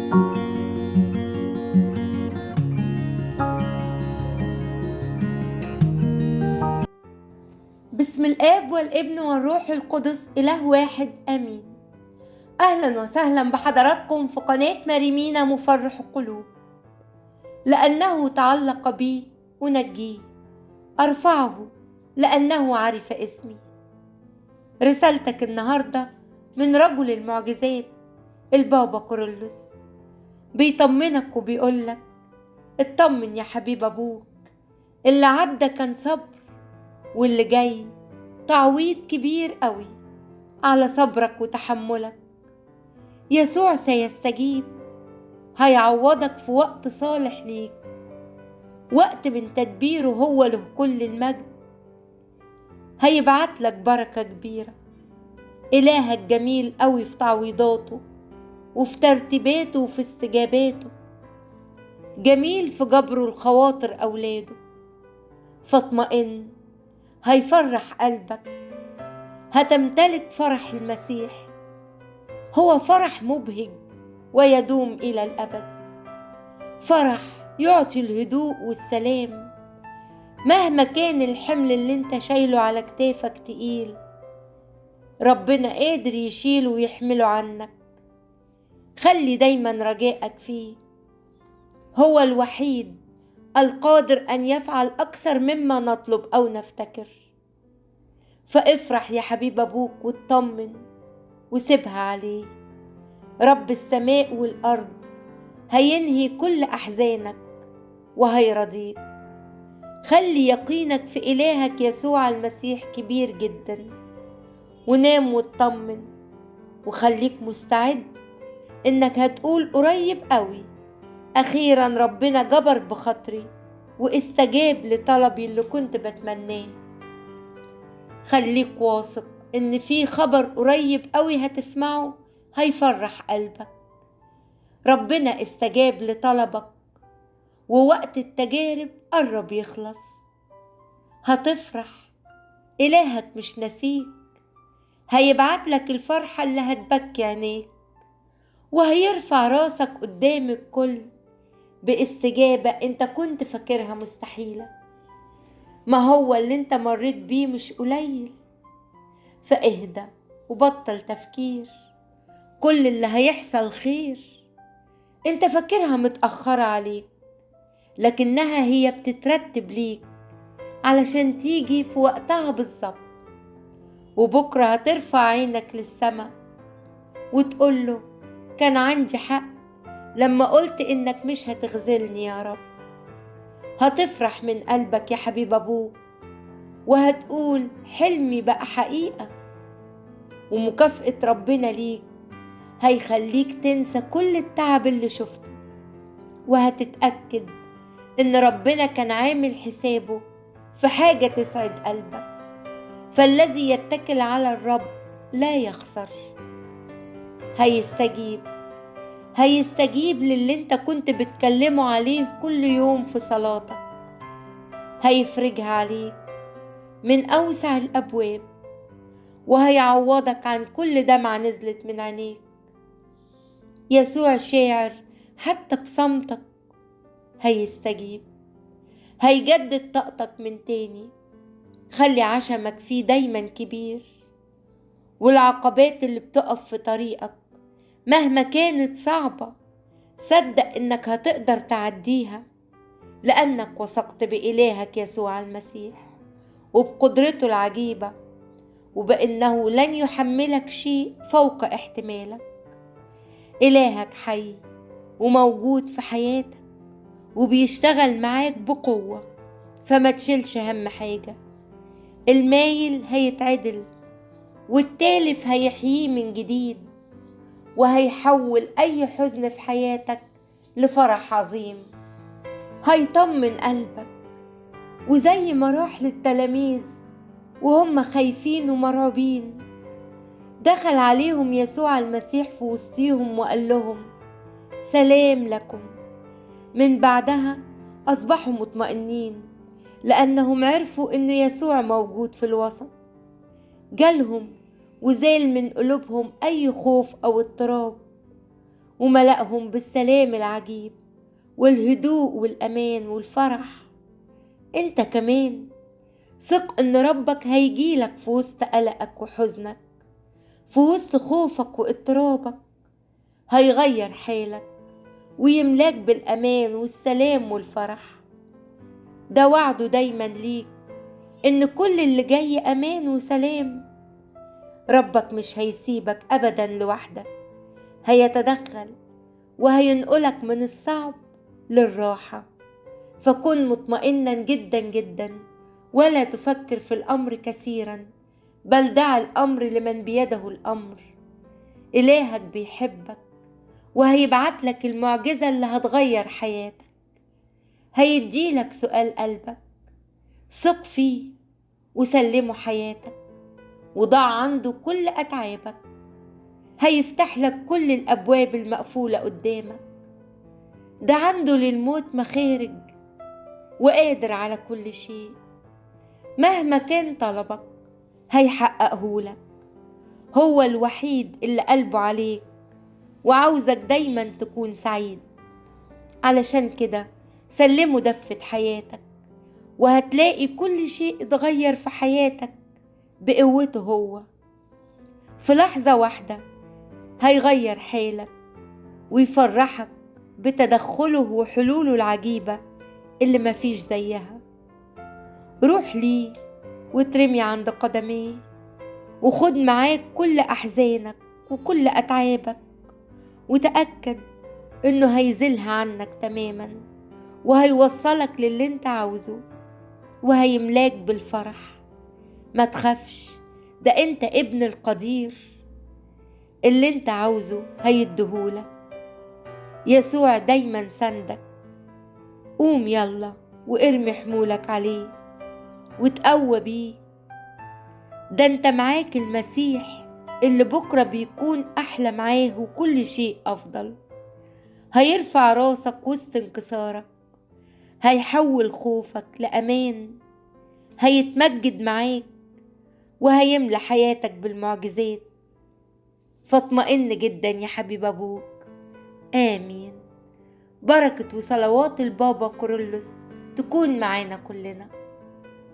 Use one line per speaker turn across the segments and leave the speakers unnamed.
بسم الآب والابن والروح القدس إله واحد آمين. أهلا وسهلا بحضراتكم في قناة مريمينا مفرح القلوب. لأنه تعلق بي أنجيه، أرفعه لأنه عرف اسمي. رسالتك النهاردة من رجل المعجزات البابا كورولوس، بيطمنك وبيقولك اطمن يا حبيب أبوك، اللي عدى كان صبر، واللي جاي تعويض كبير قوي على صبرك وتحملك. يسوع سيستجيب، هيعوضك في وقت صالح ليك، وقت من تدبيره هو له كل المجد. هيبعت لك بركة كبيرة. إلهك جميل قوي في تعويضاته وفي ترتيباته وفي استجاباته، جميل في جبره الخواطر أولاده. فاطمئن، هيفرح قلبك، هتمتلك فرح المسيح. هو فرح مبهج ويدوم إلى الأبد، فرح يعطي الهدوء والسلام. مهما كان الحمل اللي انت شايله على كتافك تقيل، ربنا قادر يشيله ويحمله عنك. خلي دايما رجائك فيه، هو الوحيد القادر أن يفعل أكثر مما نطلب أو نفتكر. فافرح يا حبيب أبوك واطمن وسيبها عليه. رب السماء والأرض هينهي كل أحزانك وهيرضيك. خلي يقينك في إلهك يسوع المسيح كبير جدا، ونام واطمن، وخليك مستعد إنك هتقول قريب قوي أخيرا ربنا جبر بخاطري واستجاب لطلبي اللي كنت بتمناه. خليك واثق إن في خبر قريب قوي هتسمعه هيفرح قلبك. ربنا استجاب لطلبك، ووقت التجارب قرب يخلص. هتفرح، إلهك مش نسيك، هيبعت لك الفرحة اللي هتبكي عينيك، وهيرفع راسك قدام الكل باستجابة انت كنت فاكرها مستحيلة. ما هو اللي انت مريت بيه مش قليل، فاهدى وبطل تفكير. كل اللي هيحصل خير. انت فاكرها متأخرة عليك، لكنها هي بتترتب ليك علشان تيجي في وقتها بالظبط. وبكرة هترفع عينك للسما وتقوله كان عندي حق لما قلت انك مش هتخذلني يا رب. هتفرح من قلبك يا حبيب ابوك، وهتقول حلمي بقى حقيقة. ومكافأة ربنا ليك هيخليك تنسى كل التعب اللي شفته، وهتتأكد ان ربنا كان عامل حسابه في حاجة تسعد قلبك. فالذي يتكل على الرب لا يخسر. هيستجيب للي انت كنت بتكلمه عليه كل يوم في صلاتك. هيفرجها عليك من أوسع الأبواب، وهيعوضك عن كل دمعة نزلت من عينيك. يسوع شاعر حتى بصمتك هيستجيب، هيجدد طاقتك من تاني. خلي عشمك فيه دايما كبير، والعقبات اللي بتقف في طريقك مهما كانت صعبة صدق انك هتقدر تعديها، لأنك وثقت بإلهك يسوع المسيح وبقدرته العجيبة، وبأنه لن يحملك شيء فوق احتمالك. إلهك حي وموجود في حياتك وبيشتغل معاك بقوة، فما تشيلش هم حاجة. المايل هيتعدل، والتالف هيحييه من جديد، وهيحول أي حزن في حياتك لفرح عظيم. هيطمن قلبك، وزي ما راح للتلاميذ وهم خايفين ومرعوبين، دخل عليهم يسوع المسيح في وسطيهم وقال لهم سلام لكم. من بعدها أصبحوا مطمئنين، لأنهم عرفوا إن يسوع موجود في الوسط. جالهم وزال من قلوبهم أي خوف أو اضطراب، وملأهم بالسلام العجيب والهدوء والأمان والفرح. انت كمان ثق ان ربك هيجيلك في وسط قلقك وحزنك، في وسط خوفك واضطرابك، هيغير حالك ويملاك بالأمان والسلام والفرح. ده وعده دايما ليك ان كل اللي جاي أمان وسلام. ربك مش هيسيبك أبدا لوحدك، هيتدخل وهينقلك من الصعب للراحة. فكن مطمئنا جدا جدا، ولا تفكر في الأمر كثيرا، بل دع الأمر لمن بيده الأمر. إلهك بيحبك وهيبعت لك المعجزة اللي هتغير حياتك. هيديلك سؤال قلبك، ثق فيه وسلمه حياتك وضع عنده كل أتعابك. هيفتح لك كل الأبواب المقفولة قدامك. ده عنده للموت مخارج وقادر على كل شيء. مهما كان طلبك هيحققهولك. هو الوحيد اللي قلبه عليك وعاوزك دايما تكون سعيد. علشان كده سلمه دفة حياتك، وهتلاقي كل شيء اتغير في حياتك بقوته هو. في لحظة واحدة هيغير حالك ويفرحك بتدخله وحلوله العجيبة اللي مفيش زيها. روح ليه وترمي عند قدميه، وخد معاك كل أحزانك وكل أتعابك، وتأكد إنه هيزيلها عنك تماما وهيوصلك للي انت عاوزه وهيملاك بالفرح. ما تخافش، ده انت ابن القدير. اللي انت عاوزه هيديهولك. يسوع دايما سندك. قوم يلا وارمي حمولك عليه وتقوى بيه. ده انت معاك المسيح اللي بكرة بيكون أحلى معاه وكل شيء أفضل. هيرفع راسك وسط انكسارك، هيحول خوفك لأمان، هيتمجد معاك وهيملى حياتك بالمعجزات. فاطمئن جدا يا حبيب أبوك. آمين. بركة وصلوات البابا كورولوس تكون معانا كلنا.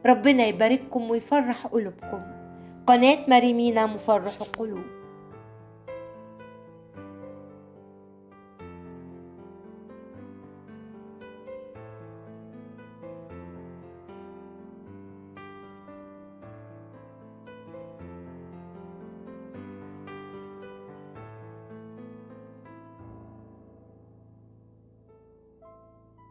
ربنا يبارككم ويفرح قلوبكم. قناة مريمينا مفرح القلوب.